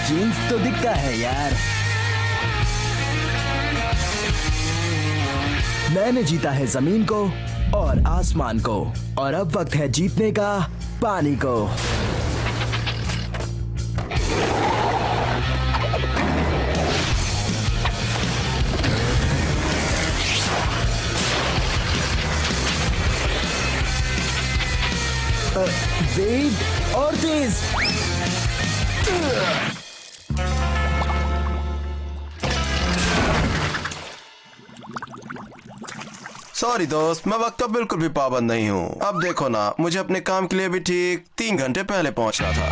Jeans तो दिखता है यार। मैंने जीता है जमीन को और आसमान को, और अब वक्त है जीतने का पानी को। वेग और तेज। सॉरी दोस्त, मैं वक्त का बिल्कुल भी पाबंद नहीं हूँ। अब देखो ना, मुझे अपने काम के लिए भी ठीक 3 घंटे पहले पहुँचना था।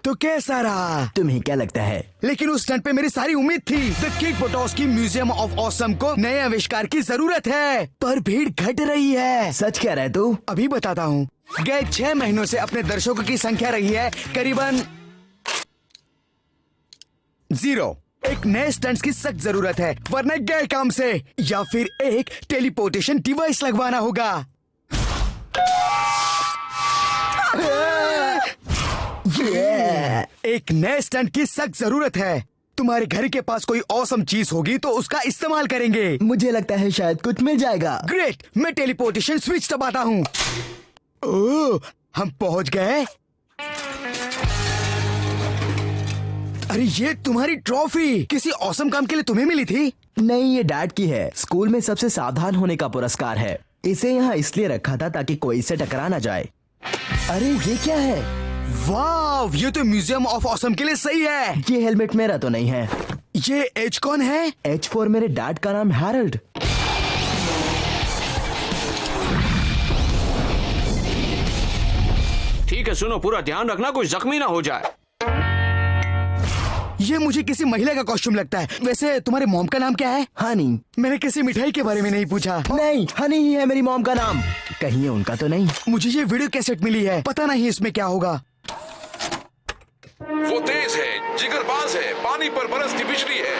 तो कैसा रहा? तुम्हें क्या लगता है? लेकिन उस स्टंट पे मेरी सारी उम्मीद थी। The Kick Buttowski museum of awesome को नए आविष्कार की जरूरत है, पर भीड़ घट रही है। सच कह रहे तू? अभी बताता हूँ। गए 6 महीनों से अपने दर्शकों की संख्या रही है करीबन 0। एक नए स्टंट्स की सख्त जरूरत है, वरना गए काम से। या फिर एक टेलीपोर्टेशन डिवाइस लगवाना होगा। एक नए स्टंट की सख्त जरूरत है। तुम्हारे घर के पास कोई ऑसम चीज होगी तो उसका इस्तेमाल करेंगे। मुझे लगता है शायद कुछ मिल जाएगा। ग्रेट, मैं टेलीपोर्टेशन स्विच दबाता हूँ। ओह, हम पहुंच गए। अरे ये तुम्हारी ट्रॉफी किसी ऑसम काम के लिए तुम्हें मिली थी? नहीं, ये डैड की है। स्कूल में सबसे सावधान होने का पुरस्कार है। इसे यहाँ इसलिए रखा था ताकि कोई इससे टकरा ना जाए। अरे ये क्या है? वाव, ये तो म्यूजियम ऑफ ऑसम के लिए सही है। ये हेलमेट मेरा तो नहीं है। ये एच कौन है? H4 मेरे डैड का नाम हैरोल्ड। ठीक है, सुनो, पूरा ध्यान रखना कोई जख्मी ना हो जाए। ये मुझे किसी महिला का कॉस्ट्यूम लगता है। वैसे तुम्हारे मॉम का नाम क्या है? हनी। मैंने किसी मिठाई के बारे में नहीं पूछा। नहीं, हनी ही है मेरी मॉम का नाम। कहीं ये उनका तो नहीं? मुझे ये वीडियो कैसेट मिली है, पता नहीं इसमें क्या होगा। वो तेज है, जिगरबाज है, पानी पर बरसती बिजली है।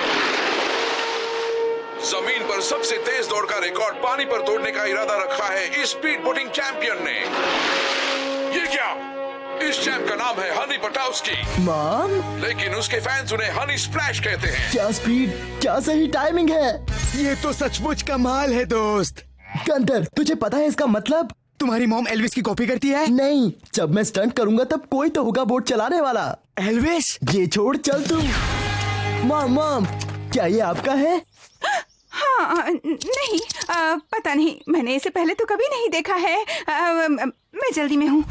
जमीन पर सबसे तेज दौड़ का रिकॉर्ड पानी पर तोड़ने का इरादा रखा है इस स्पीड बोटिंग चैंपियन ने। ये क्या? इस चैंप का नाम है हनी बुटोव्स्की। मॉम? लेकिन उसके फैंस उन्हें हनी स्प्लैश कहते हैं। क्या स्पीड, क्या सही टाइमिंग है। ये तो सचमुच कमाल है दोस्त। गंतर, तुझे पता है इसका मतलब? तुम्हारी मॉम एल्विस की कॉपी करती है? नहीं, जब मैं स्टंट करूंगा तब कोई तो होगा बोट चलाने वाला। एल्विस? ये छोड़, चल तू। मॉम, क्या ये आपका है? हाँ, नहीं, पता नहीं, मैंने इसे पहले तो कभी नहीं देखा है। मैं जल्दी में हूँ।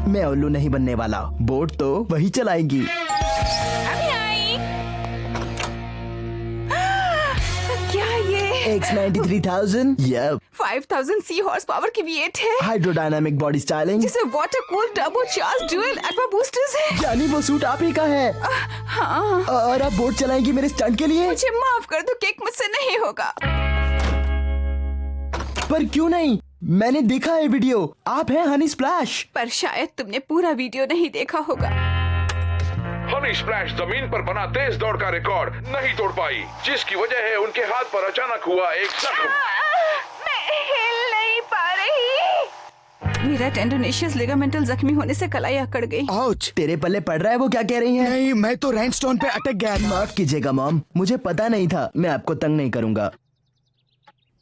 मैं उल्लू नहीं बनने वाला, बोट तो वही चलाएंगी। अभी आई। क्या ये? X93,000? Yup. 5000 sea horse power की V8 है। हाइड्रोडायनामिक बॉडी स्टाइलिंग, जिसे water cool turbo charge dual aqua boosters है। यानी वो सूट आप ही का है। हाँ। और आप बोट चलाएंगी मेरे स्टंट के लिए? मुझे माफ कर दो, केक मुझसे नहीं होगा। पर क्यों नहीं? मैंने देखा है वीडियो, आप हैं हनी स्प्लैश। पर शायद तुमने पूरा वीडियो नहीं देखा होगा। हनी स्प्लैश जमीन पर बना तेज दौड़ का रिकॉर्ड नहीं तोड़ पाई, जिसकी वजह है उनके हाथ पर अचानक हुआ एक जख्म। मैं हिल नहीं पा रही। मेरा टेंडोनेशियस लिगामेंटल जख्मी होने से कलाई अकड़ गई। आउच। तेरे पल्ले पड़ रहा है, वो क्या कह रही हैं? नहीं, मैं तो रैनस्टोन पे अटक गया। माफ कीजिएगा मॉम, मुझे पता नहीं था। मैं आपको तंग नहीं करूंगा।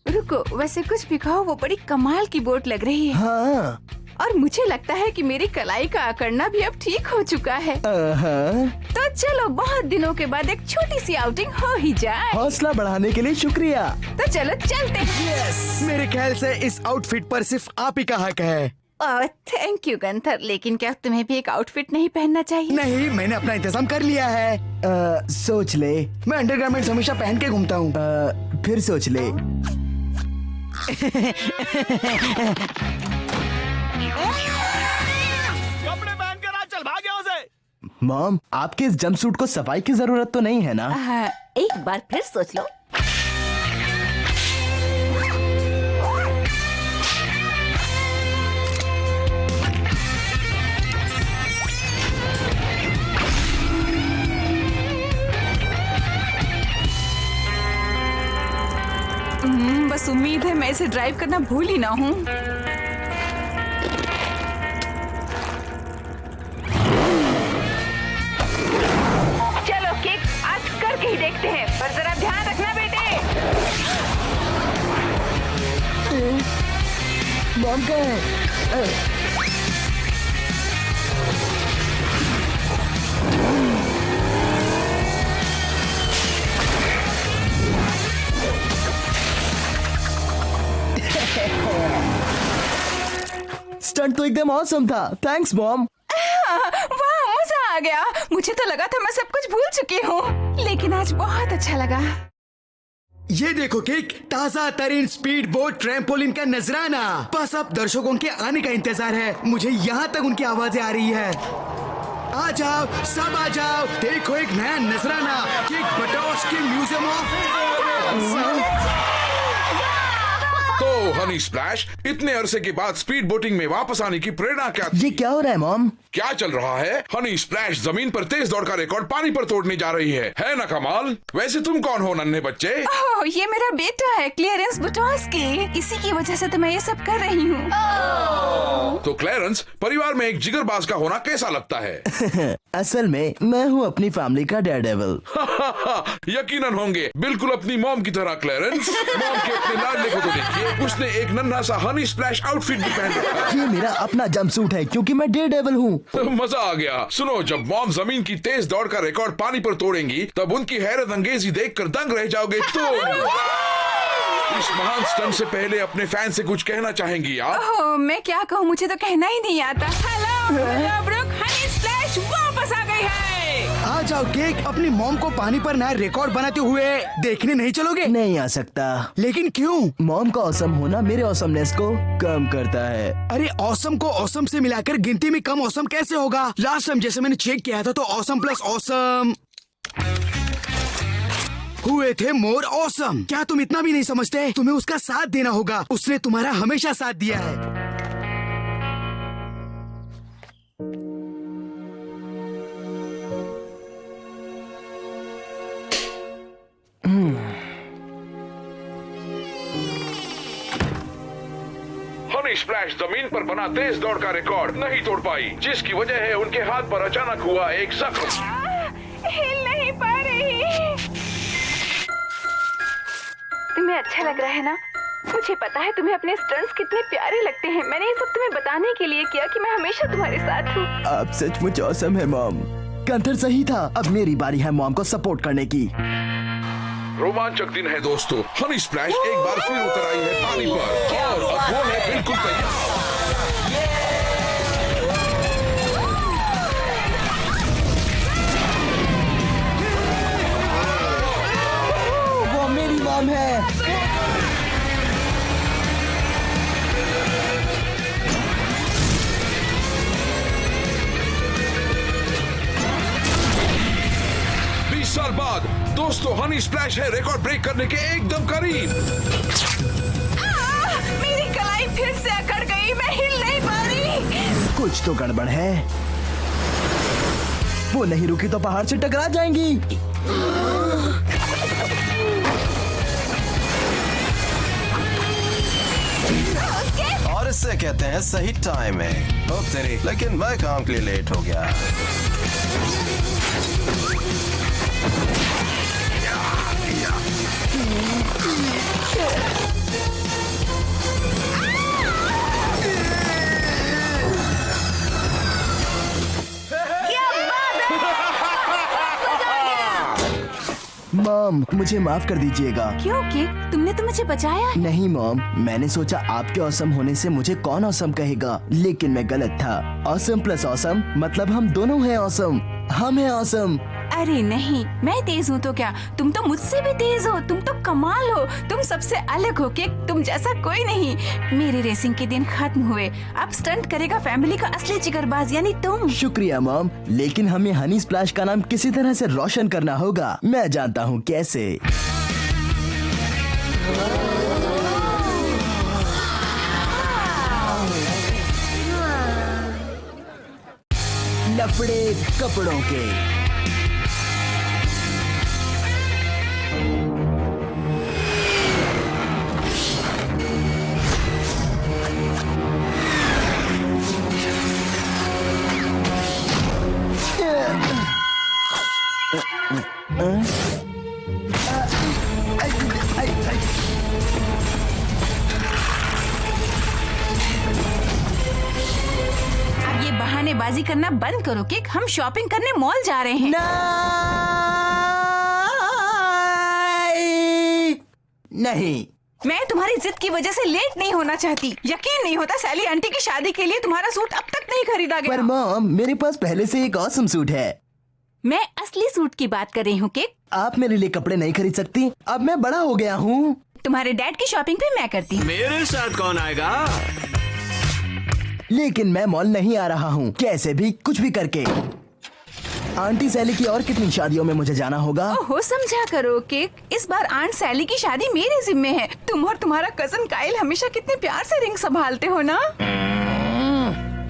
रुको, वैसे कुछ भी कहो, वो बड़ी कमाल की बोट लग रही है। हाँ। और मुझे लगता है कि मेरी कलाई का अकड़ना भी अब ठीक हो चुका है। तो चलो, बहुत दिनों के बाद एक छोटी सी आउटिंग हो ही जाए। हौसला बढ़ाने के लिए शुक्रिया। तो चलो चलते हैं। मेरे ख्याल से इस आउटफिट पर सिर्फ आप ही का हक है। थैंक यू गंथर, लेकिन क्या तुम्हें भी एक आउटफिट नहीं पहनना चाहिए? नहीं, मैंने अपना इंतजाम कर लिया है। सोच ले। मैं अंडरगारमेंट्स हमेशा पहन के घूमता हूँ। फिर सोच ले। कपड़े पहनकर आज चल, भाग यहाँ से। मॉम, आपके इस जंपसूट को सफाई की जरूरत तो नहीं है ना? एक बार फिर सोच लो। बस उम्मीद है मैं इसे ड्राइव करना भूल ही ना हूँ। मॉम कहाँ है? स्टंट तो एकदम ऑसम था। Thanks mom. वाह, मजा आ गया। मुझे तो लगा था मैं सब कुछ भूल चुकी हूँ, लेकिन आज बहुत अच्छा लगा। ये देखो किक, ताजा तरीन स्पीड बोट ट्रैम्पोलिन का नजराना। बस अब दर्शकों के आने का इंतजार है। मुझे यहाँ तक उनकी आवाजें आ रही है। आ जाओ, सब आ जाओ, देखो एक नया नजराना, किक बटोस्की म्यूजियम ऑफ। तो हनी स्प्लैश, इतने अरसे के बाद स्पीड बोटिंग में वापस आने की प्रेरणा क्या थी? ये क्या हो रहा है मॉम? क्या चल रहा है? हनी स्प्लैश जमीन पर तेज दौड़ का रिकॉर्ड पानी पर तोड़ने जा रही है ना कमाल? वैसे तुम कौन हो नन्हे बच्चे? ओह, ये मेरा बेटा है, क्लियरेंस बुटोस्की। इसी की वजह से तो मैं ये सब कर रही हूँ। तो क्लेरेंस, परिवार में एक जिगरबाज का होना कैसा लगता है? असल में मैं हूँ अपनी फैमिली का डेयरडेविल। यकीनन होंगे, बिल्कुल अपनी मॉम की तरह। क्लेरेंस, मॉम के अपने लाडले को तो देखिए, उसने एक नन्हा सा हनी स्प्लैश आउटफिट भी पहन रखा है। ये मेरा अपना जंपसूट है क्योंकि मैं डेयरडेविल हूँ। मजा आ गया। सुनो, जब मॉम जमीन की तेज दौड़ का रिकॉर्ड पानी पर तोड़ेंगी, तब उनकी हैरत अंगेजी देखकर दंग रह जाओगे। तो इस महान स्टंट से पहले अपने फैन से कुछ कहना चाहेंगी आप? ओह, मैं क्या कहूँ, मुझे तो कहना ही नहीं आता। हेलो ब्रुक, हनी स्प्लैश वापस आ गई है। आ जाओ केक, अपनी मॉम को पानी पर नया रिकॉर्ड बनाते हुए देखने नहीं चलोगे? नहीं आ सकता। लेकिन क्यों? मॉम का ऑसम होना मेरे ऑसमनेस को कम करता है। अरे ऑसम को ऑसम से मिलाकर गिनती में कम ऑसम कैसे होगा? लास्ट टाइम जैसे मैंने चेक किया था तो ऑसम प्लस ऑसम हुए थे मोर ऑसम। क्या तुम इतना भी नहीं समझते? तुम्हें उसका साथ देना होगा। उसने तुम्हारा हमेशा साथ दिया है। हनी स्प्लैश जमीन पर बना तेज दौड़ का रिकॉर्ड नहीं तोड़ पाई, जिसकी वजह है उनके हाथ पर अचानक हुआ एक जख्म। हिल नहीं पा रही। तुम्हें अच्छा लग रहा है ना? मुझे पता है तुम्हें अपने स्टंट्स कितने प्यारे लगते हैं। मैंने ये सब तुम्हें बताने के लिए किया कि मैं हमेशा तुम्हारे साथ हूँ। आप सचमुच ऑसम है मॉम। कंथर सही था। अब मेरी बारी है मॉम को सपोर्ट करने की। रोमांचक दिन है दोस्तों। हनी स्प्लैश एक बार फिर उतर आई है पानी पर और अब वो है बिल्कुल तैयार। वो मेरी मॉम है। साल बाद दोस्तों, हनी स्प्लैश है रिकॉर्ड ब्रेक करने के एकदम करीब। मेरी कलाई फिर से अकड़ गई। मैं हिल नहीं पा रही। कुछ तो गड़बड़ है। वो नहीं रुकी तो पहाड़ से टकरा जाएंगी। और इससे कहते हैं सही टाइम है। ओ तेरी, लेकिन मैं काम के लिए लेट हो गया। मॉम, मुझे माफ कर दीजिएगा। क्यों कि तुमने तो मुझे बचाया। नहीं मॉम, मैंने सोचा आपके ऑसम होने से मुझे कौन ऑसम कहेगा, लेकिन मैं गलत था। ऑसम प्लस ऑसम मतलब हम दोनों हैं ऑसम। हम हैं ऑसम। अरे नहीं, मैं तेज हूँ तो क्या? तुम तो मुझसे भी तेज हो। तुम तो कमाल हो। तुम सबसे अलग हो कि तुम जैसा कोई नहीं। मेरे रेसिंग के दिन खत्म हुए। अब स्टंट करेगा फैमिली का असली जिगरबाज यानी तुम। शुक्रिया मॉम, लेकिन हमें हनी स्प्लैश का नाम किसी तरह से रोशन करना होगा। मैं जानता हूँ कैसे। लफड़े कपड़ों के। बहानेबाजी करना बंद करो किक, हम शॉपिंग करने मॉल जा रहे हैं। नहीं, मैं तुम्हारी जिद की वजह से लेट नहीं होना चाहती। यकीन नहीं होता सैली आंटी की शादी के लिए तुम्हारा सूट अब तक नहीं खरीदा गया। पर मॉम, मेरे पास पहले से एक ऑसम सूट है। मैं असली सूट की बात कर रही हूँ किक। आप मेरे लिए कपड़े नहीं खरीद सकती, अब मैं बड़ा हो गया हूँ। तुम्हारे डैड की शॉपिंग भी मैं करती हूँ। मेरे साथ कौन आएगा? लेकिन मैं मॉल नहीं आ रहा हूँ, कैसे भी कुछ भी करके। आंटी सैली की और कितनी शादियों में मुझे जाना होगा। ओहो, समझा करो किक, इस बार आंट सैली की शादी मेरे जिम्मे है। तुम और तुम्हारा कजन काइल हमेशा कितने प्यार से रिंग संभालते हो ना।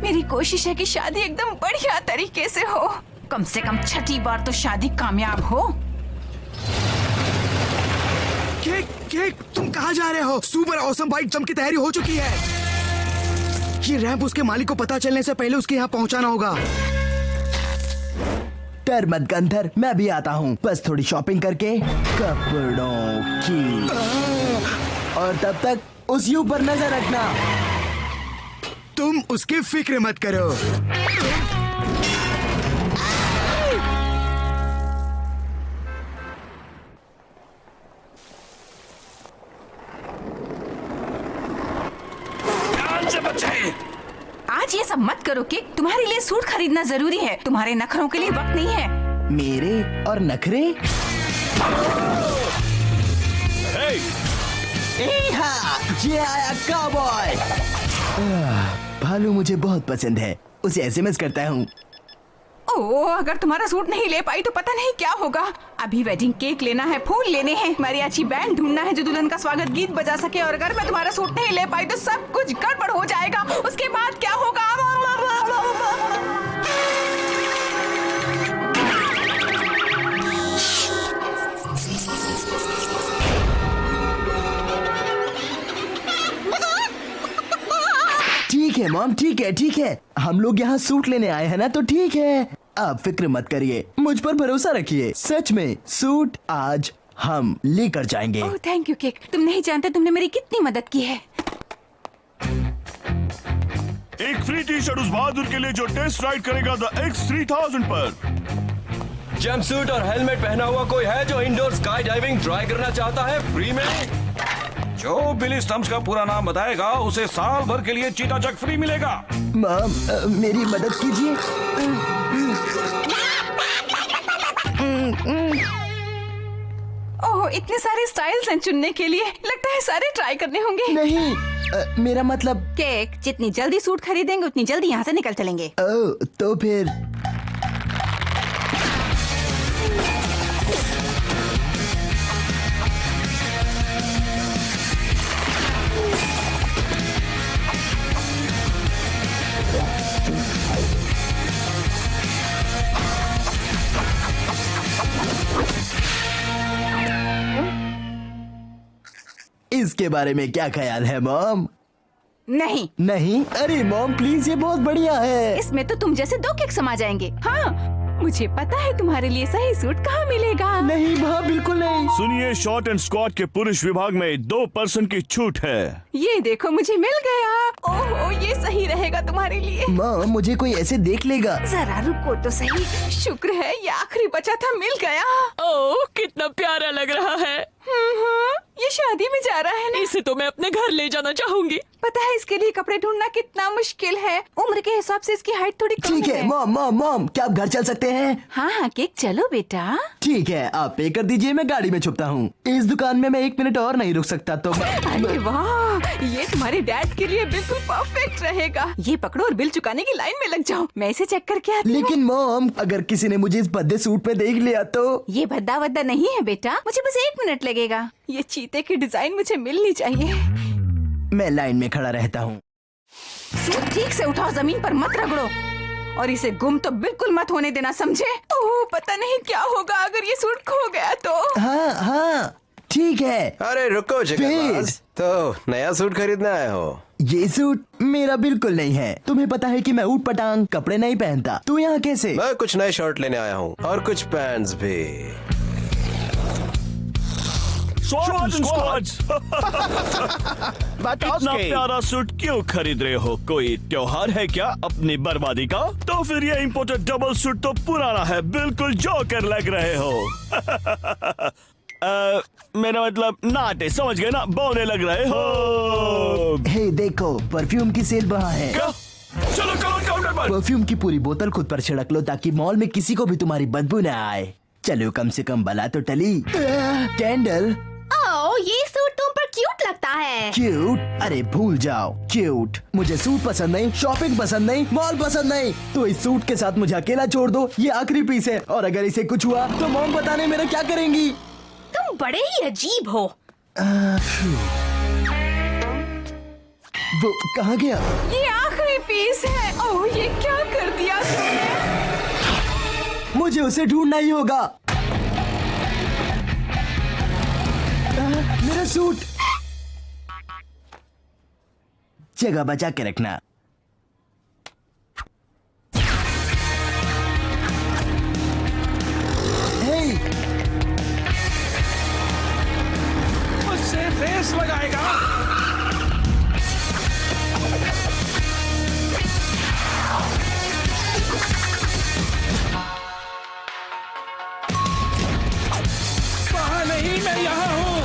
मेरी कोशिश है कि शादी एकदम बढ़िया तरीके से हो, कम से कम छठी बार तो शादी कामयाब हो। केक, केक, तुम कहाँ जा रहे हो? सुपर ऑसम बाइक जंप की तैयारी हो चुकी है। ये रैंप उसके मालिक को पता चलने से पहले उसके यहाँ पहुँचाना होगा। डर मत गंधर, मैं भी आता हूँ, बस थोड़ी शॉपिंग करके कपड़ों की। और तब तक उस यू पर नजर रखना। तुम उसकी फिक्र मत करो। आज ये सब मत करो किक, तुम्हारे लिए सूट खरीदना जरूरी है। तुम्हारे नखरों के लिए वक्त नहीं है। मेरे और नखरे? ये आया काउबॉय। भालू मुझे बहुत पसंद है, उसे एसएमएस करता हूँ। ओह, अगर तुम्हारा सूट नहीं ले पाई तो पता नहीं क्या होगा। अभी वेडिंग केक लेना है, फूल लेने हैं, mariachi बैंड ढूंढना है जो दुल्हन का स्वागत गीत बजा सके। और अगर मैं तुम्हारा सूट नहीं ले पाई तो सब कुछ गड़बड़ हो जाएगा। उसके बाद क्या होगा? ठीक है मॉम, ठीक है, ठीक है, हम लोग यहाँ सूट लेने आए हैं ना, तो ठीक है। आप फिक्र मत करिए, मुझ पर भरोसा रखिए। सच में सूट आज हम लेकर जाएंगे। ओह थैंक यू केक, तुम नहीं जानते तुमने मेरी कितनी मदद की है। एक फ्री टी शर्ट उस बहादुर के लिए जो टेस्ट राइड करेगा द X3000 पर। जंपसूट और हेलमेट पहना हुआ कोई है जो इंडोर स्काई डाइविंग ट्राई करना चाहता है फ्री में? जो बिली स्टम्प्स का पूरा नाम बताएगा उसे साल भर के लिए चीता चक फ्री मिलेगा। मॉम, मेरी मदद कीजिए। ओह, इतने सारे स्टाइल्स हैं चुनने के लिए, लगता है सारे ट्राई करने होंगे। नहीं, मेरा मतलब। केक, जितनी जल्दी सूट खरीदेंगे उतनी जल्दी यहाँ से निकल चलेंगे। ओह, तो फिर इसके बारे में क्या ख्याल है मॉम? नहीं नहीं, अरे मॉम प्लीज, ये बहुत बढ़िया है। इसमें तो तुम जैसे दो केक समा जाएंगे। हाँ, मुझे पता है तुम्हारे लिए सही सूट कहाँ मिलेगा। नहीं माँ, बिल्कुल नहीं। सुनिए, शॉर्ट एंड स्क्वाट के पुरुष विभाग में 2% की छूट है। ये देखो, मुझे मिल गया। ओहो, ये सही रहेगा तुम्हारे लिए। माँ, मुझे कोई ऐसे देख लेगा। जरा रुको तो सही, शुक्र है ये आखिरी बचा था, मिल गया। ओह, कितना प्यारा लग रहा है। ये शादी में जा रहा है ना। इसे तो मैं अपने घर ले जाना चाहूंगी। पता है इसके लिए कपड़े ढूंढना कितना मुश्किल है। उम्र के हिसाब से इसकी हाइट थोड़ी कम ठीक है मॉम, मॉम, मॉम, क्या आप घर चल सकते हैं? हाँ हाँ केक, चलो बेटा। ठीक है, आप पे कर दीजिए, मैं गाड़ी में छुपता हूँ। इस दुकान में मैं 1 मिनट और नहीं रुक सकता तो अरे वाह, ये तुम्हारे डैड के लिए बिल्कुल परफेक्ट रहेगा। ये पकड़ो और बिल चुकाने की लाइन में लग जाओ। मैं इसे चेक करके आती हूँ। लेकिन मॉम, अगर किसी ने मुझे इस भद्दे सूट में देख लिया तो? ये भद्दा वद्दा नहीं है बेटा, मुझे बस 1 मिनट लगेगा। ये चीते की डिजाइन मुझे मिलनी चाहिए। मैं लाइन में खड़ा रहता हूँ। सूट ठीक से उठाओ, जमीन पर मत रगड़ो और इसे गुम तो बिल्कुल मत होने देना, समझे? ओह, पता नहीं क्या होगा अगर ये सूट खो गया तो। हाँ हाँ ठीक है। अरे रुको जिगरबाज, तो नया सूट खरीदने आए हो? ये सूट मेरा बिल्कुल नहीं है। तुम्हें पता है कि मैं ऊट पटांग कपड़े नहीं पहनता। तू यहाँ कैसे? मैं कुछ नए शर्ट लेने आया हूँ और कुछ पैंट्स भी। स्क्वाड्स। इतना प्यारा सूट क्यों खरीद रहे हो? कोई त्योहार है क्या अपनी बर्बादी का? तो फिर ये इम्पोर्टेड डबल सूट तो पुराना है, बिल्कुल जोकर लग रहे हो। मेरा मतलब नाटे, समझ गए ना, बौने लग रहे हो। हे देखो, परफ्यूम की सेल वहाँ है। क्या? चलो काउंटर पर। परफ्यूम की पूरी बोतल खुद पर छिड़क लो ताकि मॉल में किसी को भी तुम्हारी बदबू न आए। चलो कम से कम बला तो टली। कैंडल। ओह, ये सूट तुम पर क्यूट लगता है। क्यूट? अरे भूल जाओ क्यूट। मुझे सूट पसंद नहीं, शॉपिंग पसंद नहीं, मॉल पसंद नहीं। तो इस सूट के साथ मुझे अकेला छोड़ दो, ये आखिरी पीस है। और अगर इसे कुछ हुआ तो मॉम बताने मेरा क्या करेंगी? तुम बड़े ही अजीब हो। वो कहाँ गया? ये आखिरी पीस है। ओह, ये क्या कर दिया तुमने? मुझे उसे ढूंढना ही होगा। मेरा सूट। जगह बचा के रखना। मुझसे रेस लगाएगा। नहीं, मैं यहाँ हूँ।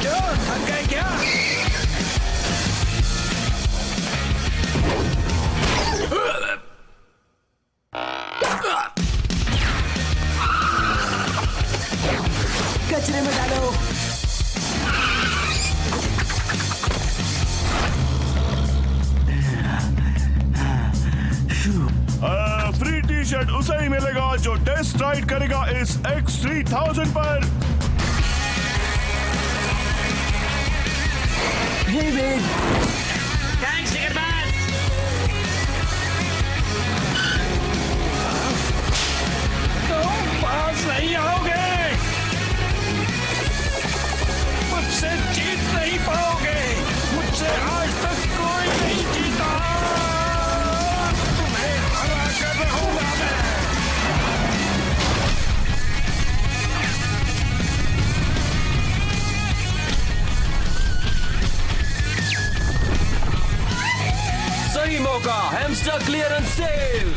क्यों थक गए क्या? कचरे में डालो। फ्री टी शर्ट उसे ही मिलेगा जो टेस्ट राइड करेगा इस X3000 पर। हे वेट। थैंक्स टिकटमैन। तुम पास नहीं आओगे, मुझसे जीत नहीं पाओगे। मुझसे आज तक कोई नहीं जीता। तुम्हें हरा कर रहूंगा मैं। सही मौका, हैमस्टर क्लियरेंस सेल।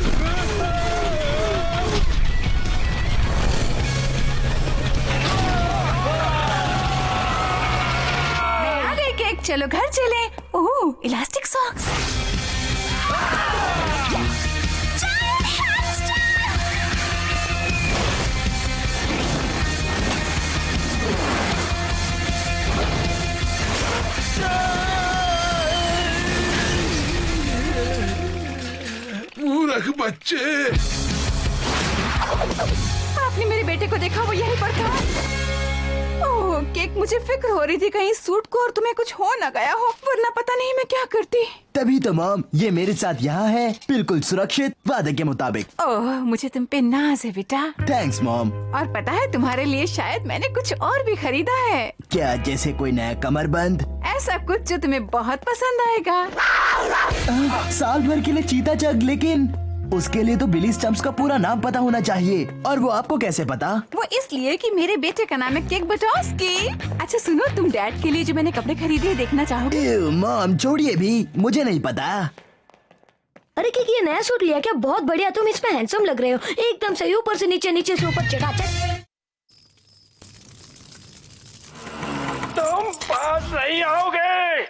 चलो घर चले। ओह, इलास्टिक सॉक्स। मूर्ख बच्चे। आपने मेरे बेटे को देखा? वो यहीं पर था। ओह केक, मुझे फिक्र हो रही थी कहीं सूट को और तुम्हें कुछ हो ना गया हो, वरना पता नहीं मैं क्या करती। तभी तो मॉम ये मेरे साथ यहाँ है, बिल्कुल सुरक्षित, वादे के मुताबिक। ओह, मुझे तुम पे नाज है बेटा। Thanks mom. और पता है तुम्हारे लिए शायद मैंने कुछ और भी खरीदा है। क्या? जैसे कोई नया कमरबंद? ऐसा कुछ जो तुम्हें बहुत पसंद आएगा। साल भर के लिए चीता जग, लेकिन उसके लिए तो बिली स्टम्प्स का पूरा नाम पता होना चाहिए। और वो आपको कैसे पता? वो इसलिए कि मेरे बेटे का नाम है केक बटोस्की। अच्छा सुनो, तुम डैड के लिए जो मैंने कपड़े खरीदे देखना चाहोगे? मॉम छोड़िए भी, मुझे नहीं पता। अरे केक, ये नया सूट लिया क्या? बहुत बढ़िया, तुम इसमें हैंडसम लग रहे हो, एकदम सही, ऊपर से नीचे, नीचे से ऊपर, चकाचक। तुम पास नहीं आओगे।